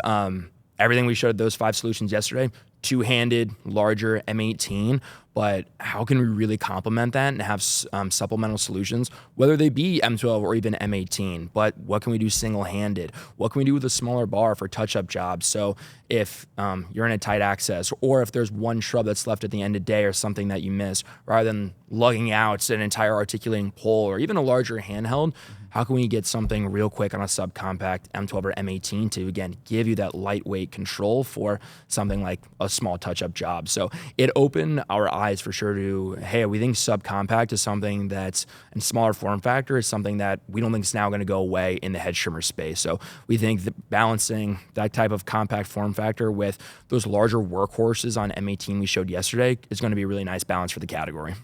everything we showed those 5 solutions yesterday, two-handed, larger M18, but how can we really complement that and have supplemental solutions, whether they be M12 or even M18? But what can we do single-handed? What can we do with a smaller bar for touch-up jobs? So if you're in a tight access, or if there's one shrub that's left at the end of day or something that you miss, rather than lugging out an entire articulating pole or even a larger handheld, how can we get something real quick on a subcompact M12 or M18 to, again, give you that lightweight control for something like a small touch-up job? So it opened our eyes for sure to, hey, we think subcompact is something that's, and smaller form factor is something that we don't think is now going to go away in the hedge trimmer space. So we think that balancing that type of compact form factor with those larger workhorses on M18 we showed yesterday is going to be a really nice balance for the category.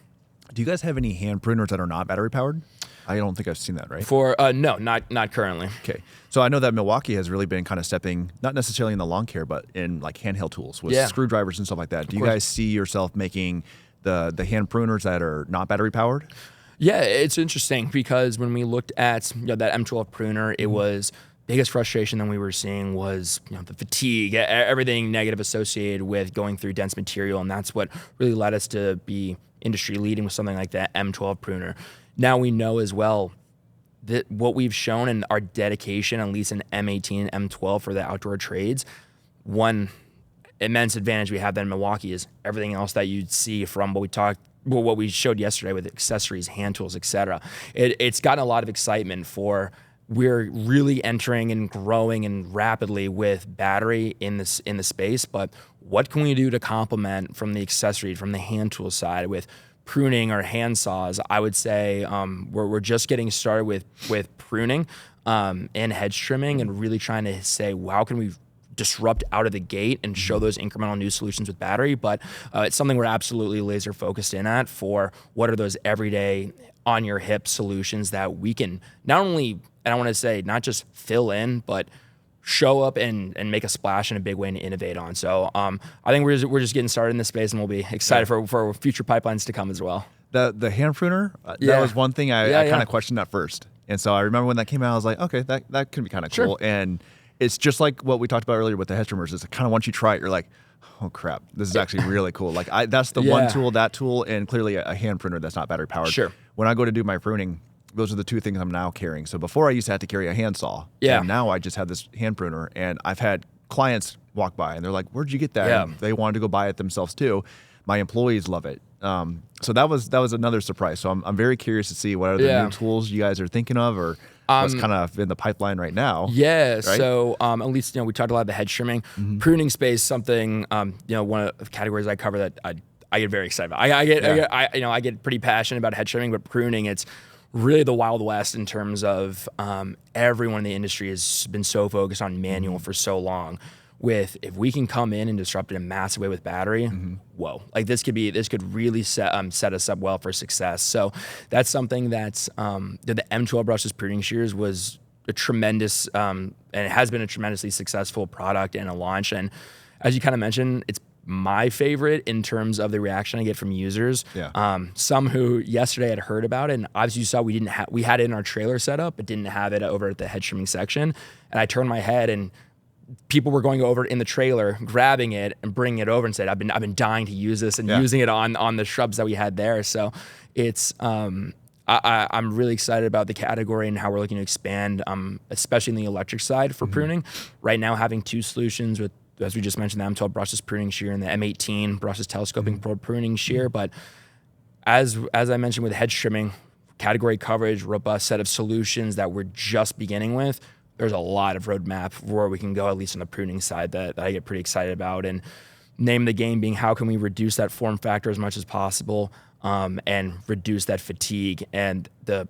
Do you guys have any hand pruners that are not battery powered? I don't think I've seen that, right? No, not currently. Okay. So I know that Milwaukee has really been kind of stepping, not necessarily in the lawn care, but in like handheld tools with screwdrivers and stuff like that. Do you guys see yourself making the hand pruners that are not battery powered? Yeah, it's interesting because when we looked at that M12 pruner, it was biggest frustration that we were seeing was the fatigue, everything negative associated with going through dense material, and that's what really led us to be industry leading with something like that M12 pruner. Now we know as well that what we've shown in our dedication, at least in M18 and M12 for the outdoor trades, one immense advantage we have then in Milwaukee is everything else that you'd see from what we showed yesterday with accessories, hand tools, etc. It's gotten a lot of excitement for. We're really entering and growing and rapidly with battery in the space, but what can we do to complement from the accessory, from the hand tool side with pruning or hand saws? I would say we're just getting started with pruning and hedge trimming and really trying to say, well, how can we disrupt out of the gate and show those incremental new solutions with battery? But it's something we're absolutely laser focused in at for what are those everyday on your hip solutions that we can not only, and I want to say not just fill in, but show up and make a splash in a big way and innovate on. So I think we're just getting started in this space, and we'll be excited for future pipelines to come as well. The hand pruner, that was one thing I kind of questioned at first. And so I remember when that came out, I was like, okay, that can be kind of cool. And it's just like what we talked about earlier with the hedge trimmers. It's kind of once you try it, you're like, oh crap, this is actually really cool. Like that's the one tool, that tool, and clearly a hand pruner that's not battery powered. Sure. When I go to do my pruning, those are the two things I'm now carrying. So before I used to have to carry a handsaw. Yeah. And now I just have this hand pruner, and I've had clients walk by and they're like, where'd you get that? Yeah. And they wanted to go buy it themselves too. My employees love it. So that was another surprise. So I'm very curious to see what other new tools you guys are thinking of, or what's kind of in the pipeline right now. Yeah. Right? So at least we talked a lot about the hedge trimming, pruning space. Something one of the categories I cover that I get very excited about. I get pretty passionate about hedge trimming, but pruning, it's really the Wild West in terms of everyone in the industry has been so focused on manual for so long. If we can come in and disrupt it in a massive way with battery, whoa! Like this could really set us up well for success. So that's something that's the M12 brushless pruning shears was a tremendous and it has been a tremendously successful product and a launch. And as you kind of mentioned, it's my favorite in terms of the reaction I get from users. Yeah. Some who yesterday had heard about it, and obviously you saw we had it in our trailer setup, but didn't have it over at the hedge trimming section. And I turned my head, and people were going over in the trailer, grabbing it and bringing it over, and said, "I've been dying to use this," and using it on the shrubs that we had there. So it's I'm really excited about the category and how we're looking to expand, especially in the electric side for pruning. Right now, having two solutions with, as we just mentioned, the M12 brushless pruning shear and the M18 brushless telescoping probe pruning shear. But as I mentioned with hedge trimming, category coverage, robust set of solutions that we're just beginning with, there's a lot of roadmap where we can go, at least on the pruning side, that I get pretty excited about. And name of the game being how can we reduce that form factor as much as possible and reduce that fatigue. And the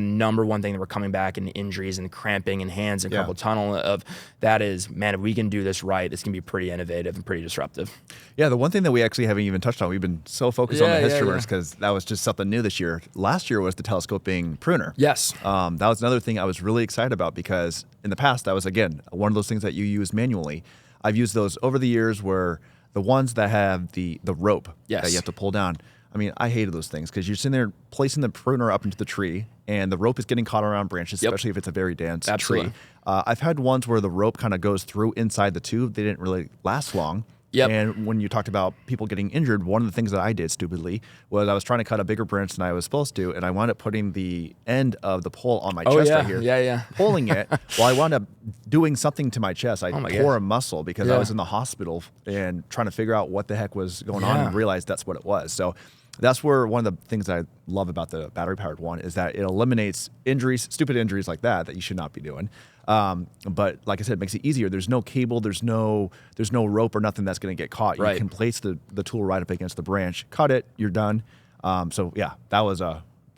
number one thing that we're coming back in injuries and cramping in hands and carpal tunnel of that is, man, if we can do this right, this can be pretty innovative and pretty disruptive. Yeah, the one thing that we actually haven't even touched on, we've been so focused on the hedge trimmers because that was just something new this year. Last year was the telescoping pruner. Yes. That was another thing I was really excited about because in the past, that was, again, one of those things that you use manually. I've used those over the years where the ones that have the rope that you have to pull down, I mean, I hated those things because you're sitting there placing the pruner up into the tree and the rope is getting caught around branches, especially if it's a very dense tree. I've had ones where the rope kind of goes through inside the tube. They didn't really last long. Yep. And when you talked about people getting injured, one of the things that I did stupidly was I was trying to cut a bigger branch than I was supposed to, and I wound up putting the end of the pole on my chest right here, pulling it. Well, I wound up doing something to my chest. I tore a muscle because I was in the hospital and trying to figure out what the heck was going on and realized that's what it was. So that's where one of the things that I love about the battery-powered one is that it eliminates injuries, stupid injuries like that you should not be doing. But like I said, it makes it easier. There's no cable, there's no rope or nothing that's going to get caught. You can place the tool right up against the branch, cut it, you're done. So yeah, that was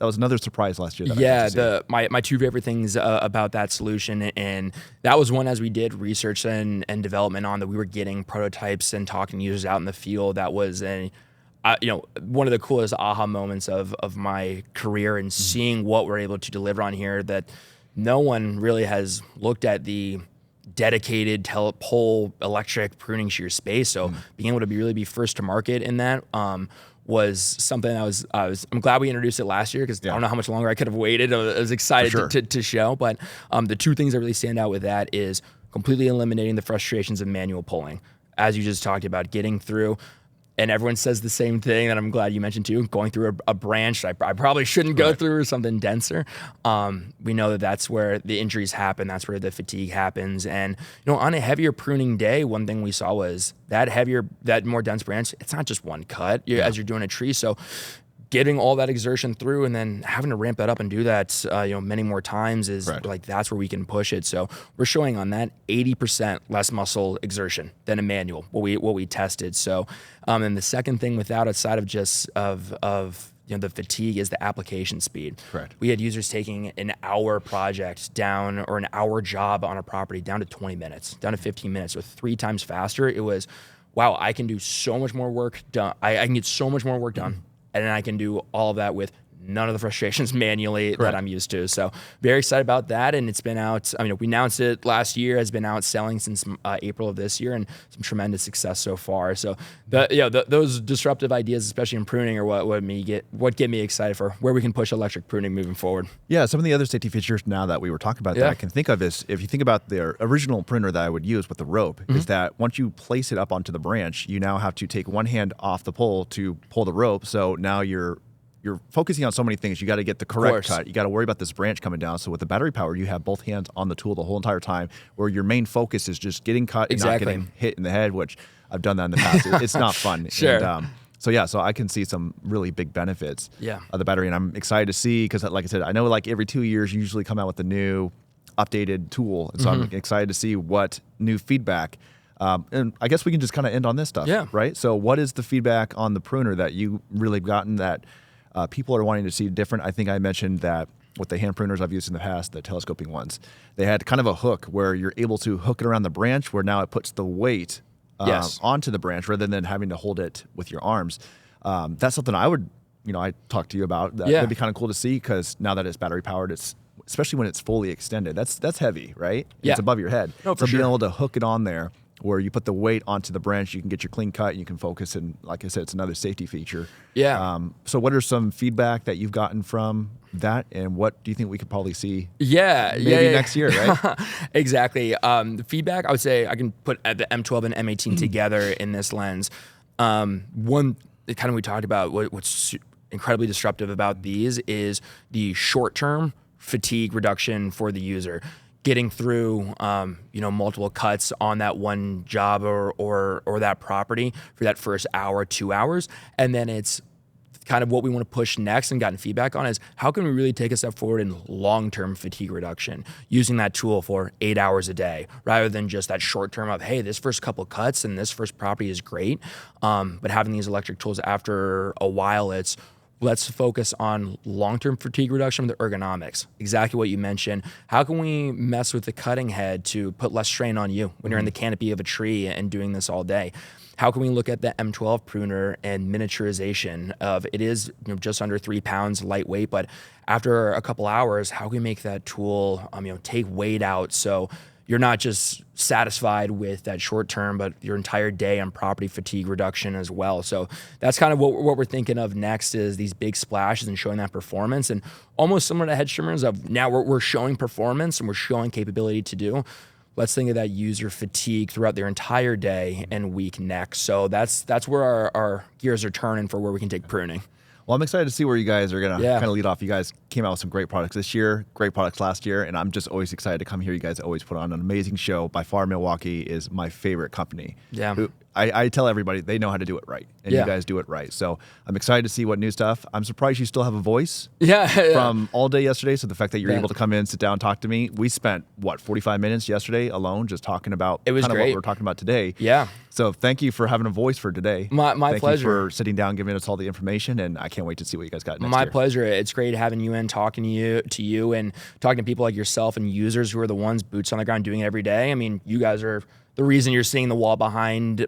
another surprise last year. My two favorite things about that solution, and that was one as we did research and development on that, we were getting prototypes and talking to users out in the field. That was one of the coolest aha moments of my career, and seeing what we're able to deliver on here, that no one really has looked at the dedicated pole electric pruning shear space. So being able to really be first to market in that was something I'm glad we introduced it last year, because I don't know how much longer I could have waited. I was excited to show. But the two things that really stand out with that is completely eliminating the frustrations of manual pulling, as you just talked about, getting through. And everyone says the same thing that I'm glad you mentioned too, going through a branch I probably shouldn't go through, or something denser. We know that that's where the injuries happen. That's where the fatigue happens. And on a heavier pruning day, one thing we saw was that more dense branch, it's not just one cut as you're doing a tree. So getting all that exertion through and then having to ramp that up and do that many more times is that's where we can push it. So we're showing on that 80% less muscle exertion than a manual, what we tested. So and the second thing outside of just of the fatigue is the application speed. Correct. We had users taking an hour project down, or an hour job on a property, down to 20 minutes, down to 15 minutes. So 3 times faster. It was, wow, I can do so much more work done. I can get so much more work done. And then I can do all of that with none of the frustrations manually that I'm used to. So very excited about that. And it's been out, we announced it last year, has been out selling since April of this year, and some tremendous success so far. So those disruptive ideas, especially in pruning, are what get me excited for where we can push electric pruning moving forward. Yeah, some of the other safety features now that we were talking about that I can think of is, if you think about the original pruner that I would use with the rope, is that once you place it up onto the branch, you now have to take one hand off the pole to pull the rope. So now you're focusing on so many things. You got to get the correct cut. You got to worry about this branch coming down. So with the battery power, you have both hands on the tool the whole entire time, where your main focus is just getting cut and not getting hit in the head, which I've done that in the past. It's not fun. And, so I can see some really big benefits of the battery, and I'm excited to see, because like I said, I know like every 2 years you usually come out with a new updated tool. And so I'm excited to see what new feedback. And I guess we can just kind of end on this stuff, right? So what is the feedback on the pruner that you really gotten that people are wanting to see different? I think I mentioned that with the hand pruners I've used in the past, the telescoping ones, they had kind of a hook where you're able to hook it around the branch, where now it puts the weight onto the branch rather than having to hold it with your arms. That's something I would, I talked to you about. That'd be kind of cool to see, because now that it's battery powered, it's, especially when it's fully extended, that's heavy, right? It's above your head. No, so being able to hook it on there, where you put the weight onto the branch, you can get your clean cut, you can focus, and like I said, it's another safety feature. So what are some feedback that you've gotten from that, and what do you think we could probably see maybe next year, right? Exactly. The feedback, I would say I can put the M12 and M18 together in this lens. One, kind of we talked about, what's incredibly disruptive about these is the short-term fatigue reduction for the user. Getting through, multiple cuts on that one job or that property for that first hour, 2 hours. And then it's kind of what we want to push next and gotten feedback on is, how can we really take a step forward in long-term fatigue reduction, using that tool for 8 hours a day, rather than just that short term of, hey, this first couple cuts and this first property is great. But having these electric tools, after a while, it's, let's focus on long-term fatigue reduction with the ergonomics. Exactly what you mentioned. How can we mess with the cutting head to put less strain on you when you're in the canopy of a tree and doing this all day? How can we look at the M12 pruner and miniaturization of, it is just under 3 pounds lightweight, but after a couple hours, how can we make that tool take weight out, so you're not just satisfied with that short term, but your entire day on property fatigue reduction as well. So that's kind of what we're thinking of next, is these big splashes and showing that performance, and almost similar to hedge trimmers of, now we're showing performance and we're showing capability to do. let's think of that user fatigue throughout their entire day and weak neck. So that's where our gears are turning for where we can take pruning. Well, I'm excited to see where you guys are going to kind of lead off. You guys came out with some great products this year, great products last year, and I'm just always excited to come here. You guys always put on an amazing show. By far, Milwaukee is my favorite company. Yeah. I tell everybody they know how to do it right, and you guys do it right. So I'm excited to see what new stuff. I'm surprised you still have a voice from all day yesterday. So the fact that you're able to come in, sit down, talk to me. We spent, 45 minutes yesterday alone just talking about what we're talking about today. Yeah. So thank you for having a voice for today. My thank pleasure. You for sitting down, giving us all the information, and I can't wait to see what you guys got next My year. pleasure. It's great having you in, talking to you and talking to people like yourself and users who are the ones boots on the ground doing it every day. I mean, you guys are the reason you're seeing the wall behind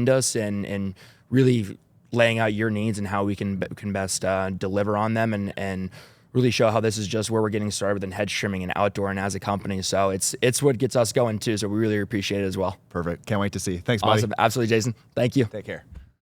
us and really laying out your needs and how we can best deliver on them and really show how this is just where we're getting started within hedge trimming and outdoor and as a company. So it's what gets us going too. So we really appreciate it as well. Perfect. Can't wait to see. Thanks, buddy. Awesome. Absolutely, Jason. Thank you. Take care.